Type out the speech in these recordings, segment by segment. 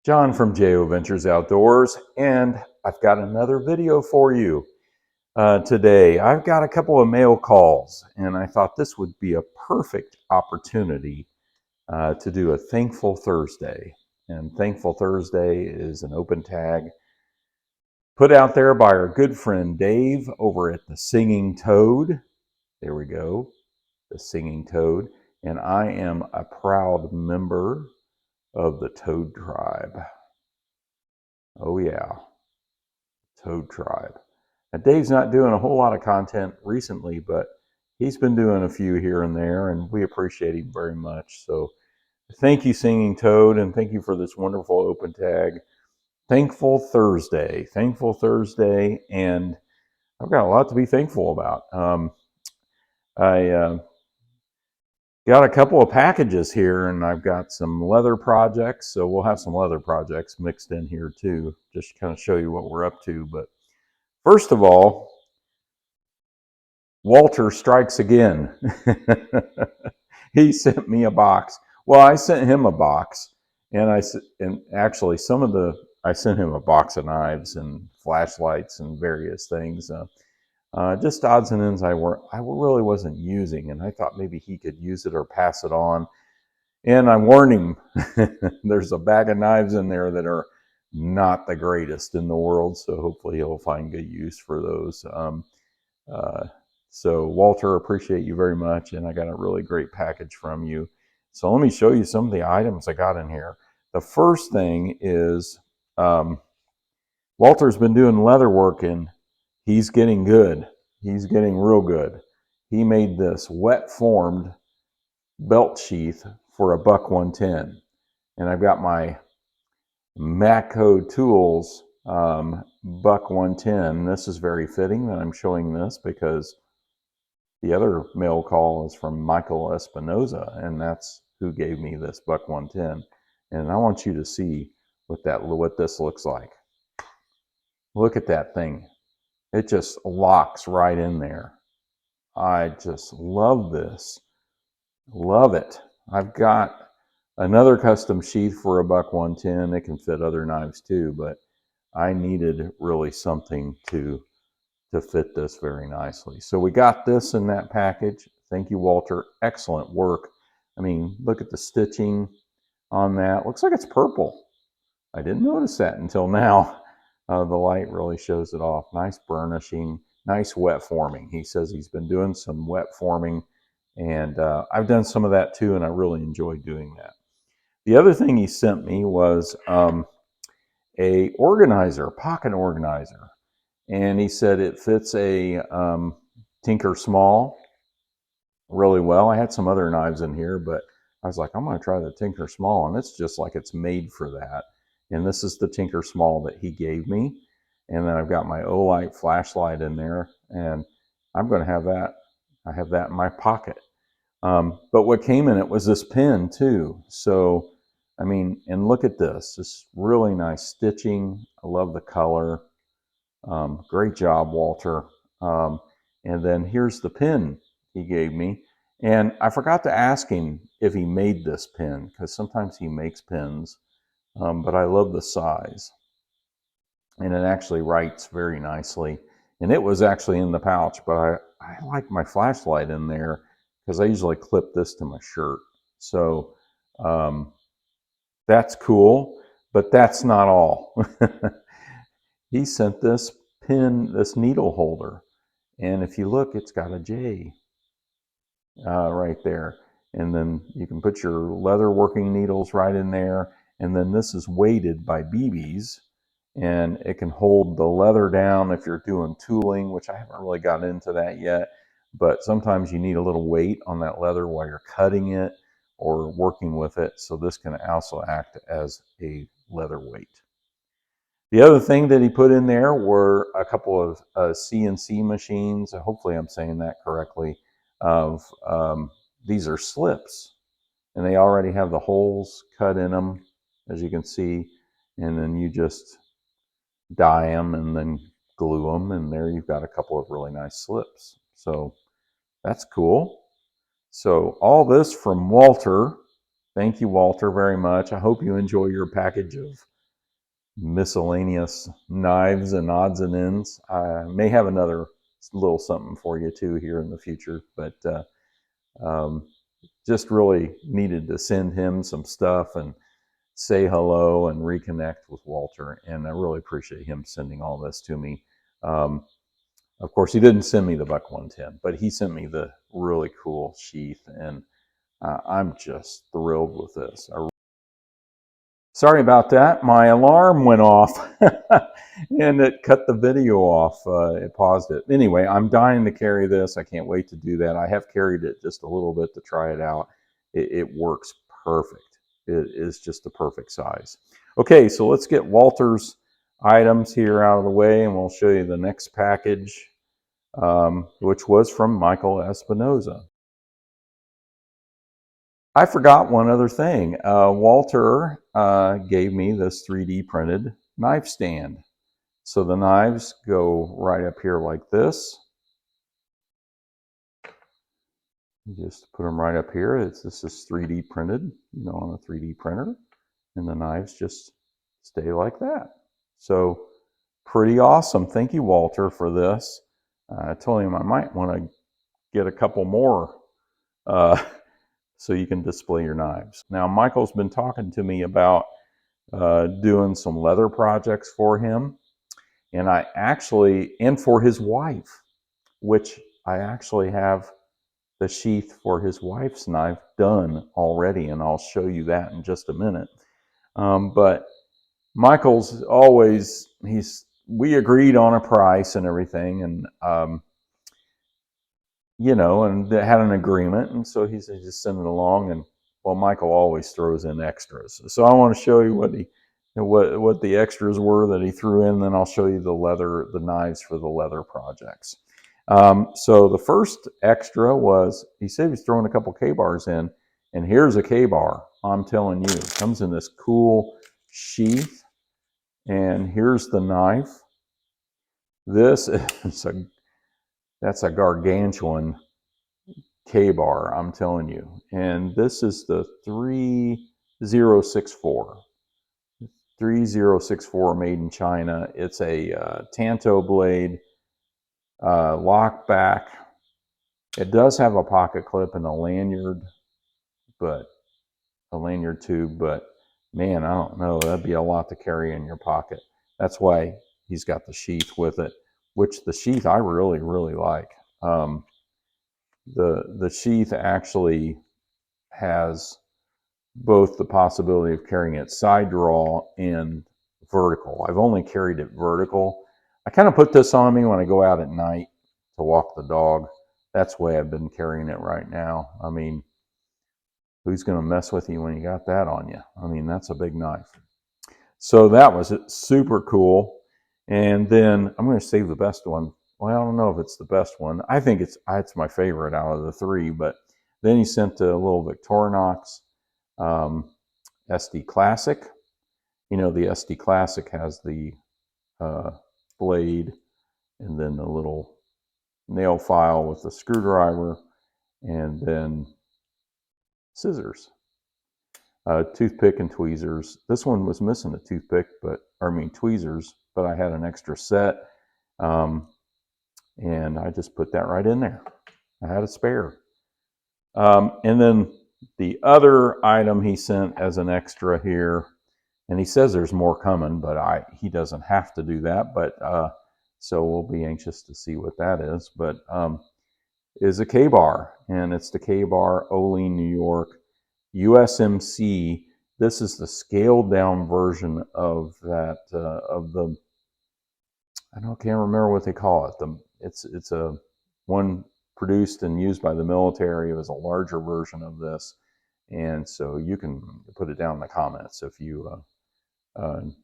John from JO Ventures Outdoors, and I've got another video for you today. I've got a couple of mail calls, and I thought this would be a perfect opportunity to do a Thankful Thursday. And Thankful Thursday is an open tag put out there by our good friend Dave over at the Singing Toad. There we go, the Singing Toad. And I am a proud member of the Toad Tribe. Oh yeah, Toad Tribe. Now, Dave's not doing a whole lot of content recently, but he's been doing a few here and there, and we appreciate him very much. So thank you, Singing Toad, and thank you for this wonderful open tag. Thankful Thursday. Thankful Thursday, and I've got a lot to be thankful about. I got a couple of packages here, and I've got some leather projects, so we'll have some leather projects mixed in here too, just to kind of show you what we're up to. But first of all, Walter strikes again. He sent me a box. Well, I sent him a box, and actually I sent him a box of knives and flashlights and various things. Just odds and ends I really wasn't using, and I thought maybe he could use it or pass it on. And I warned him, there's a bag of knives in there that are not the greatest in the world, so hopefully he'll find good use for those. So Walter, appreciate you very much, and I got a really great package from you. So let me show you some of the items I got in here. The first thing is Walter's been doing leather work, and he's getting good. He's getting real good. He made this wet formed belt sheath for a buck 110, and I've got my Matco Tools buck 110. This is very fitting that I'm showing this because the other mail call is from Michael Espinosa, and that's who gave me this buck 110. And I want you to see what this looks like. Look at that thing. It just locks right in there. I just love this. Love it. I've got another custom sheath for a buck 110. It can fit other knives too, but I needed really something to fit this very nicely. So we got this in that package. Thank you, Walter. Excellent work. I mean, look at the stitching on that. Looks like it's purple. I didn't notice that until now. The light really shows it off. Nice burnishing, nice wet forming. He says he's been doing some wet forming, and I've done some of that too, and I really enjoy doing that. The other thing he sent me was a organizer, pocket organizer. And he said it fits a Tinker Small really well. I had some other knives in here, but I was like, I'm going to try the Tinker Small, and it's just like it's made for that. And this is the Tinker Small that he gave me. And then I've got my Olight flashlight in there, and I'm going to have that. I have that in my pocket. But what came in it was this pin too. So, I mean, and look at this. This really nice stitching. I love the color. Great job, Walter. And then here's the pin he gave me. And I forgot to ask him if he made this pin, because sometimes he makes pins, but I love the size. And it actually writes very nicely. And it was actually in the pouch, but I like my flashlight in there because I usually clip this to my shirt. So that's cool, but that's not all. He sent this pin, this needle holder, and if you look, it's got a J right there. And then you can put your leather working needles right in there. And then this is weighted by BBs, and it can hold the leather down if you're doing tooling, which I haven't really gotten into that yet. But sometimes you need a little weight on that leather while you're cutting it or working with it. So this can also act as a leather weight. The other thing that he put in there were a couple of CNC machines. Hopefully I'm saying that correctly. These are slips, and they already have the holes cut in them, as you can see. And then you just die them and then glue them, and there you've got a couple of really nice slips. So that's cool. So all this from Walter. Thank you, Walter, very much. I hope you enjoy your package of miscellaneous knives and odds and ends. I may have another little something for you too here in the future, but um, just really needed to send him some stuff and say hello and reconnect with Walter. And I really appreciate him sending all this to me. Of course, he didn't send me the Buck 110, but he sent me the really cool sheath, and I'm just thrilled with this. Sorry about that. My alarm went off and it cut the video off. It paused it. Anyway, I'm dying to carry this. I can't wait to do that. I have carried it just a little bit to try it out. It works perfect. It is just the perfect size. Okay, so let's get Walter's items here out of the way, and we'll show you the next package, which was from Michael Espinosa. I forgot one other thing. Walter gave me this 3D printed knife stand. So the knives go right up here like this. You just put them right up here. This is 3D printed, on a 3D printer. And the knives just stay like that. So pretty awesome. Thank you, Walter, for this. I told him I might want to get a couple more so you can display your knives. Now, Michael's been talking to me about doing some leather projects for him, and for his wife, which I actually have the sheath for his wife's knife done already, and I'll show you that in just a minute. But Michael's always, we agreed on a price and everything, and and they had an agreement, and so he said just send it along. And well, Michael always throws in extras, so I want to show you what the extras were that he threw in. And then I'll show you the knives for the leather projects. So the first extra was, he said he was throwing a couple K-bars in, and here's a K-bar. I'm telling you, it comes in this cool sheath, and here's the knife. This is that's a gargantuan K-bar, I'm telling you. And this is the 3064. 3064 made in China. It's a Tanto blade, lock back. It does have a pocket clip and a lanyard, tube, but man, I don't know. That'd be a lot to carry in your pocket. That's why he's got the sheath with it, which the sheath I really, really like. The sheath actually has both the possibility of carrying it side draw and vertical. I've only carried it vertical. I kind of put this on me when I go out at night to walk the dog. That's the way I've been carrying it right now. I mean, who's going to mess with you when you got that on you? I mean, that's a big knife. So that was super cool. And then I'm going to save the best one. Well, I don't know if it's the best one. I think it's my favorite out of the three. But then he sent a little Victorinox SD Classic. The SD Classic has the blade and then the little nail file with the screwdriver, and then scissors, toothpick and tweezers. This one was missing a toothpick, tweezers, but I had an extra set, and I just put that right in there. I had a spare. And then the other item he sent as an extra here, and he says there's more coming, but he doesn't have to do that. But so we'll be anxious to see what that is. But is a K-bar, and it's the K-bar Olean, New York, USMC. This is the scaled down version of that can't remember what they call it. It's a one produced and used by the military. It was a larger version of this, and so you can put it down in the comments if you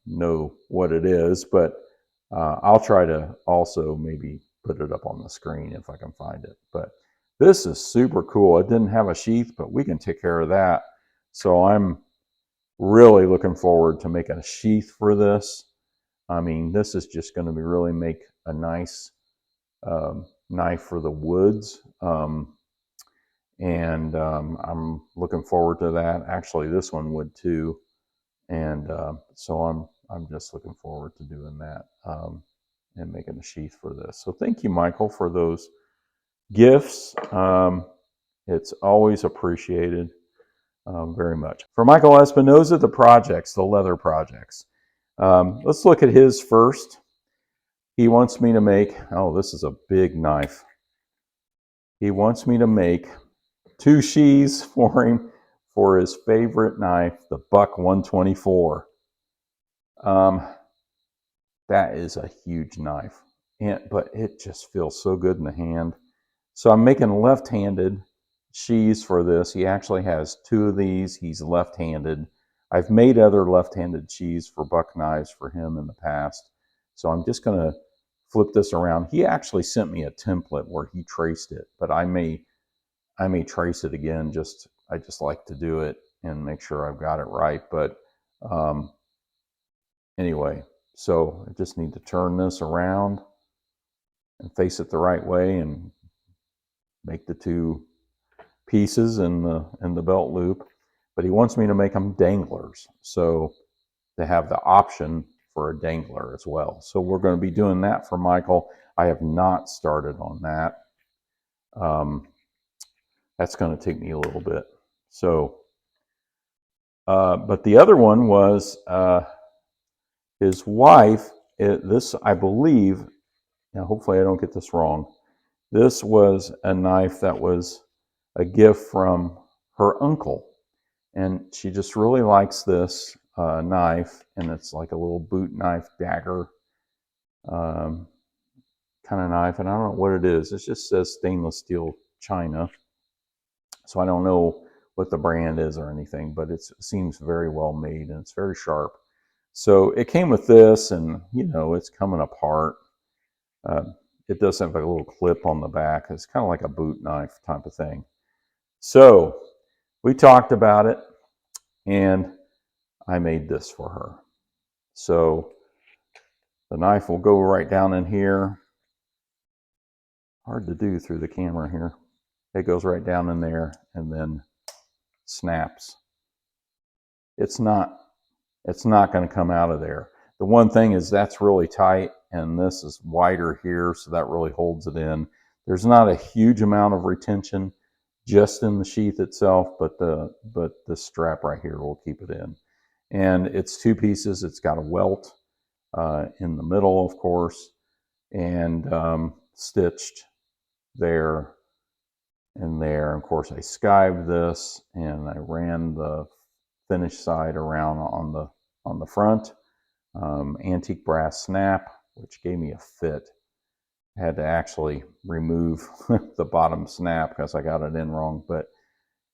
know what it is. But I'll try to also maybe put it up on the screen if I can find it. But this is super cool. It didn't have a sheath, but we can take care of that. So I'm really looking forward to making a sheath for this. I mean, this is just going to really make a nice knife for the woods. And I'm looking forward to that. Actually, this one would too. And so I'm just looking forward to doing that and making a sheath for this. So thank you, Michael, for those gifts. It's always appreciated very much. For Michael Espinosa, the projects, the leather projects. Let's look at his first. He wants me to make, oh, this is a big knife. He wants me to make 2 sheaths for him for his favorite knife, the Buck 124. That is a huge knife, but it just feels so good in the hand. So I'm making left-handed sheaths for this. He actually has 2 of these. He's left-handed. I've made other left-handed sheaths for buck knives for him in the past. So I'm just going to flip this around. He actually sent me a template where he traced it, but I may trace it again. I just like to do it and make sure I've got it right. But anyway, so I just need to turn this around and face it the right way and make the 2 pieces in the belt loop. But he wants me to make them danglers, so to have the option for a dangler as well. So we're going to be doing that for Michael. I have not started on that. That's going to take me a little bit. So, but the other one was his wife. This, I believe, now hopefully I don't get this wrong. This was a knife that was a gift from her uncle. And she just really likes this knife, and it's like a little boot knife dagger kind of knife. And I don't know what it is. It just says stainless steel China. So I don't know what the brand is or anything, but it seems very well made and it's very sharp. So it came with this, and it's coming apart. It does have a little clip on the back. It's kind of like a boot knife type of thing. So we talked about it, and I made this for her. So the knife will go right down in here. Hard to do through the camera here. It goes right down in there and then snaps. It's not going to come out of there. The one thing is that's really tight, and this is wider here, so that really holds it in. There's not a huge amount of retention just in the sheath itself, but the strap right here will keep it in. And it's 2 pieces. It's got a welt in the middle, of course, and stitched there and there. Of course, I skived this, and I ran the finished side around on the front. Antique brass snap, which gave me a fit. I had to actually remove the bottom snap because I got it in wrong. But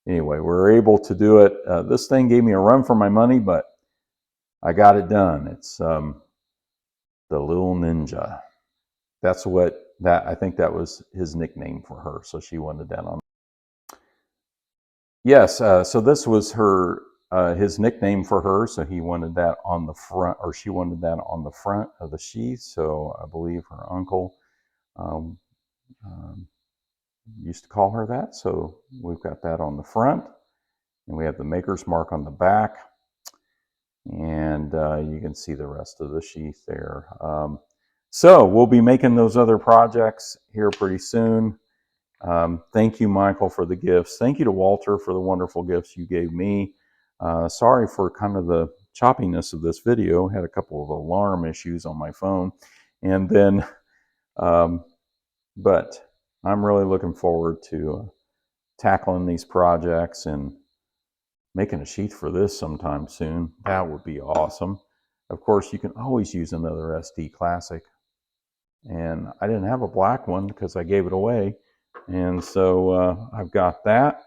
anyway, we were able to do it. This thing gave me a run for my money, but I got it done. It's the Little Ninja. That's I think that was his nickname for her, so she wanted that on. Yes, so this was his nickname for her, so he wanted that on the front, or she wanted that on the front of the sheath. So I believe her uncle um, um, used to call her that. So we've got that on the front, and we have the maker's mark on the back, and you can see the rest of the sheath there. So we'll be making those other projects here pretty soon. Thank you, Michael, for the gifts. Thank you to Walter for the wonderful gifts you gave me. Sorry for kind of the choppiness of this video. I had a couple of alarm issues on my phone. And then, but I'm really looking forward to tackling these projects and making a sheath for this sometime soon. That would be awesome. Of course, you can always use another SD Classic. And I didn't have a black one because I gave it away. And so I've got that.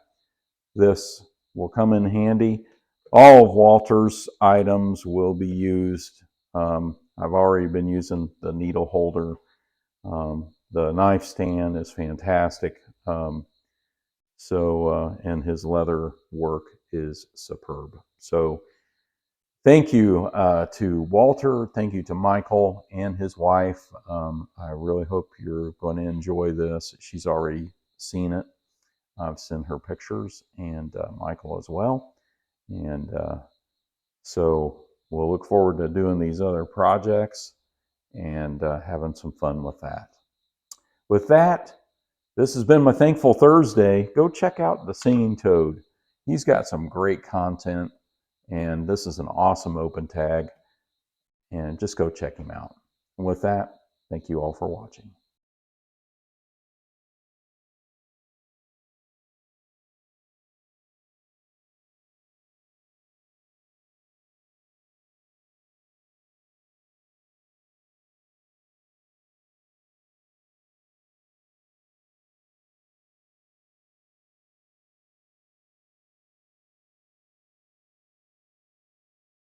This will come in handy. All of Walter's items will be used. I've already been using the needle holder. The knife stand is fantastic. And his leather work is superb. So thank you to Walter. Thank you to Michael and his wife. I really hope you're going to enjoy this. She's already seen it. I've sent her pictures, and Michael as well. And So we'll look forward to doing these other projects and having some fun with that. With that, this has been my Thankful Thursday. Go check out the Singing Toad. He's got some great content, and this is an awesome open tag. And just go check him out. And with that, thank you all for watching.